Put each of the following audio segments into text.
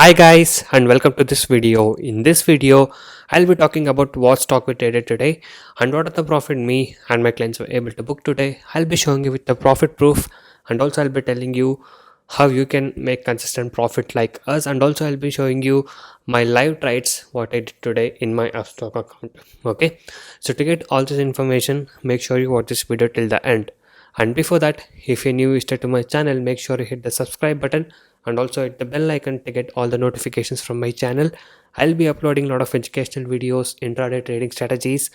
Hi guys and welcome to this video. In this video, I'll be talking about what stock we traded today and what are the profit me and my clients were able to book today. I'll be showing you with the profit proof and also I'll be telling you how you can make consistent profit like us, and also I'll be showing you my live trades what I did today in my stock account. Okay, so to get all this information, make sure you watch this video till the end. And before that, if you're new visitor to my channel, make sure you hit the subscribe button and also hit the bell icon to get all the notifications from my channel. I'll be uploading a lot of educational videos, intraday trading strategies,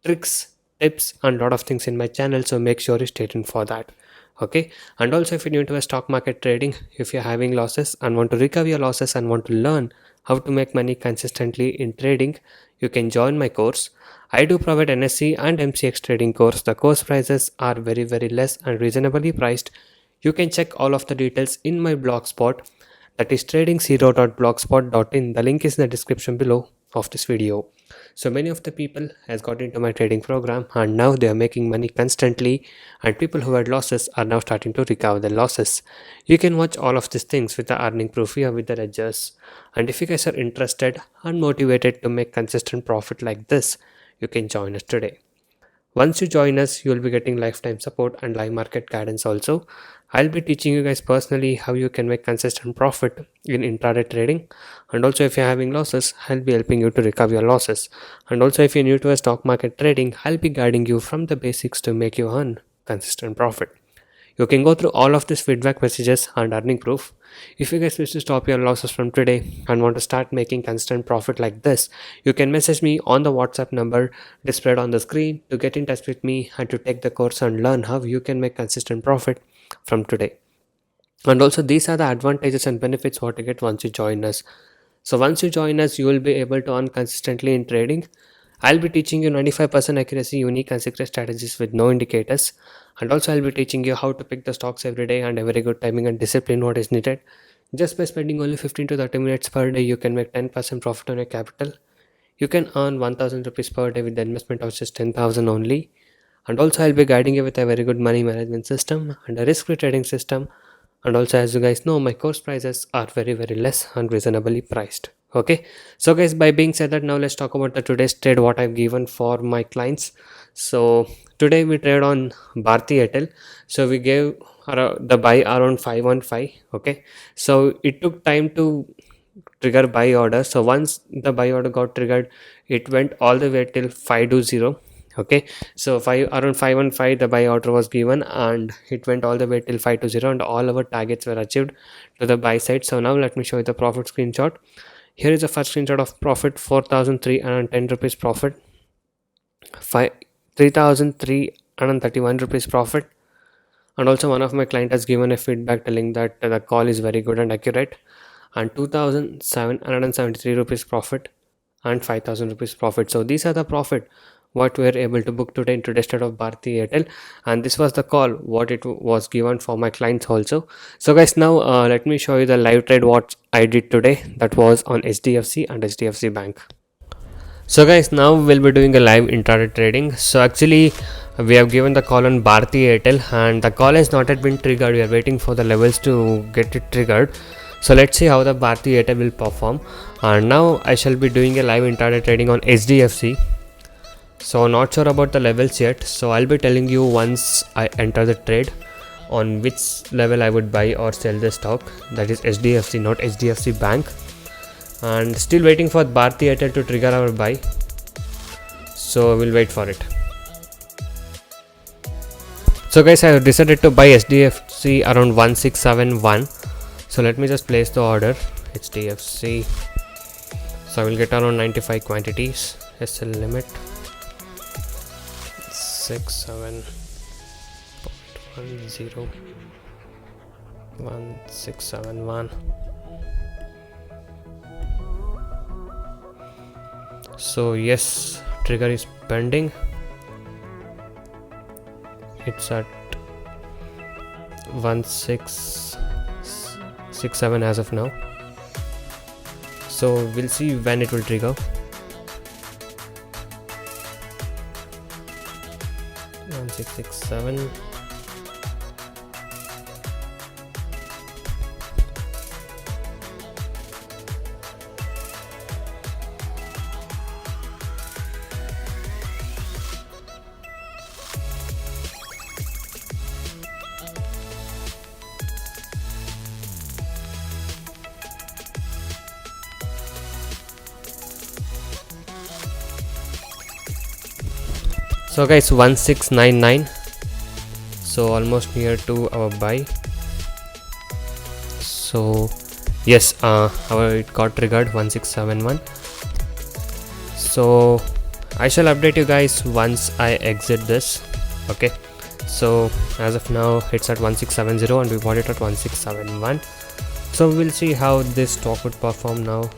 tricks, tips and lot of things in my channel, so make sure you stay tuned for that. Okay, and also if you're new to a stock market trading, if you're having losses and want to recover your losses and want to learn how to make money consistently in trading, you can join my course. I do provide NSE and MCX trading course. The course prices are very less and reasonably priced. You can check all of the details in my blogspot, that is trading0.blogspot.in. The link is in the description below of this video. So many of the people has got into my trading program and now they are making money constantly, and people who had losses are now starting to recover their losses. You can watch all of these things with the earning proof here with the ledgers. And if you guys are interested and motivated to make consistent profit like this, you can join us today. Once you join us, you will be getting lifetime support and live market guidance also. I'll be teaching you guys personally how you can make consistent profit in intraday trading. And also if you're having losses, I'll be helping you to recover your losses. And also if you're new to a stock market trading, I'll be guiding you from the basics to make you earn consistent profit. You can go through all of these feedback messages and earning proof. If you guys wish to stop your losses from today and want to start making consistent profit like this, you can message me on the WhatsApp number displayed on the screen to get in touch with me and to take the course and learn how you can make consistent profit from today. And also these are the advantages and benefits what you get once you join us. So once you join us, you will be able to earn consistently in trading. I'll be teaching you 95% accuracy, unique and secret strategies with no indicators. And also I'll be teaching you how to pick the stocks every day and a very good timing and discipline what is needed. Just by spending only 15 to 30 minutes per day, you can make 10% profit on your capital. You can earn 1000 rupees per day with the investment of just 10,000 only. And also I'll be guiding you with a very good money management system and a risk-free trading system. And also, as you guys know, my course prices are very less and reasonably priced. Okay, so guys, by being said that, now let's talk about the today's trade what I've given for my clients. So today we trade on Bharti Airtel. So we gave the buy around 515. Okay, so it took time to trigger buy order. So once the buy order got triggered, it went all the way till 520. Okay, so around 515 the buy order was given and it went all the way till 520 and all our targets were achieved to the buy side. So now let me show you the profit screenshot. Here is the first screenshot of profit, 4,310 rupees profit, 3,331 rupees profit. And also one of my client has given a feedback telling that the call is very good and accurate, and 2,773 rupees profit and 5,000 rupees profit. So these are the profit what we are able to book today in today's state of Bharti Airtel, and this was the call what it was given for my clients also. So guys, now let me show you the live trade what I did today, that was on HDFC and HDFC Bank. So guys, now we'll be doing a live intraday trading. So actually we have given the call on Bharti Airtel and the call has not yet been triggered. We are waiting for the levels to get it triggered. So let's see how the Bharti Airtel will perform. And now I shall be doing a live intraday trading on HDFC. So not sure about the levels yet, so I'll be telling you once I enter the trade on which level I would buy or sell the stock, that is HDFC, not HDFC Bank. And still waiting for Bharti Airtel to trigger our buy, so we'll wait for it. So guys, I have decided to buy HDFC around 1671. So let me just place the order, HDFC. So I will get around 95 quantities, SL limit 67.101671. So yes, trigger is pending. It's at 1667 as of now. So we'll see when it will trigger. 1667. So guys, 1699, so almost near to our buy. So yes, our it got triggered 1671. So I shall update you guys once I exit this. Okay, so as of now it's at 1670 and we bought it at 1671. So we'll see how this stock would perform now.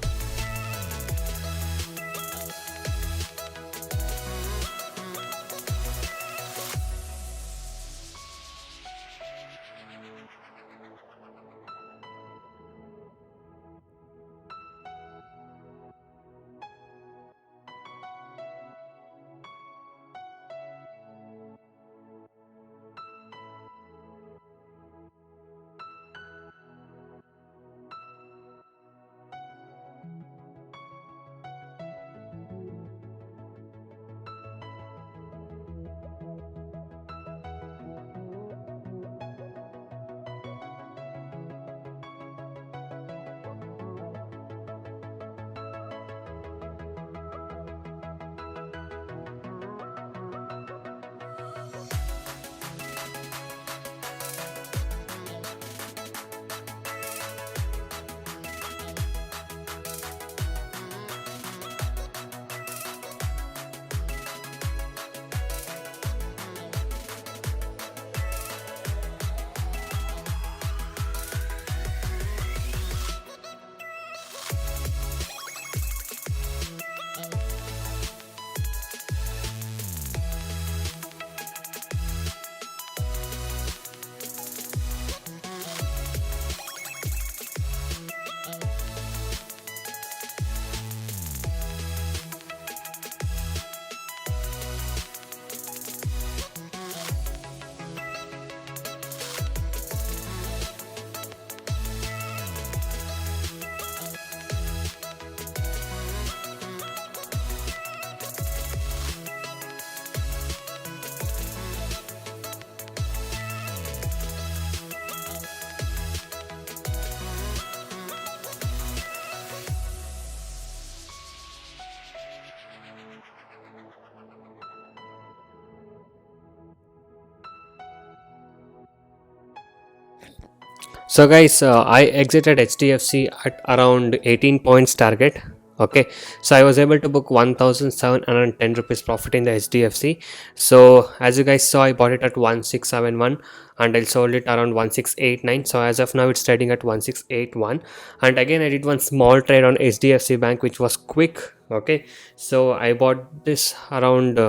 So guys, I exited HDFC at around 18 points target. Okay, so I was able to book 1710 rupees profit in the HDFC. So as you guys saw, I bought it at 1671 and I sold it around 1689. So as of now it's trading at 1681. And again I did one small trade on HDFC Bank which was quick. Okay, so I bought this around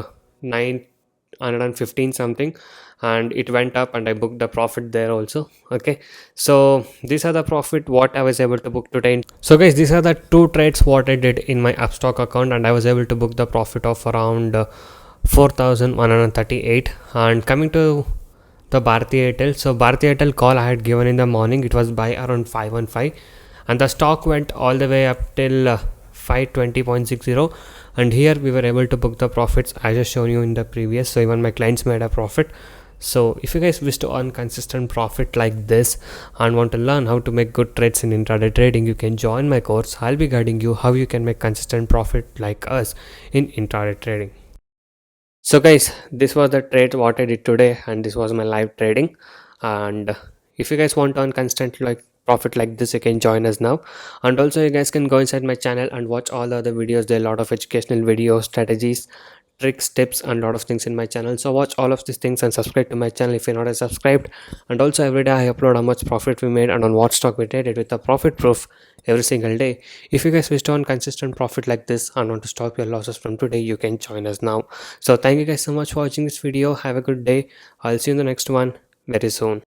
915 something, and it went up and I booked the profit there also. Okay, so these are the profit what I was able to book today. So guys, these are the two trades what I did in my upstock account, and I was able to book the profit of around 4138. And coming to the Bharti Airtel, so Bharti Airtel call I had given in the morning, it was by around 515 and the stock went all the way up till 520.60, and here we were able to book the profits as I just shown you in the previous. So even my clients made a profit. So if you guys wish to earn consistent profit like this and want to learn how to make good trades in intraday trading, you can join my course. I'll be guiding you how you can make consistent profit like us in intraday trading. So guys, this was the trade what I did today, and this was my live trading. And if you guys want to earn constant like profit like this, you can join us now. And also you guys can go inside my channel and watch all the other videos. There are a lot of educational videos, strategies, tricks, tips, and a lot of things in my channel. So watch all of these things and subscribe to my channel if you're not subscribed. And also every day I upload how much profit we made and on what stock we traded with a profit proof every single day. If you guys wish to earn consistent profit like this and want to stop your losses from today, you can join us now. So thank you guys so much for watching this video. Have a good day. I'll see you in the next one very soon.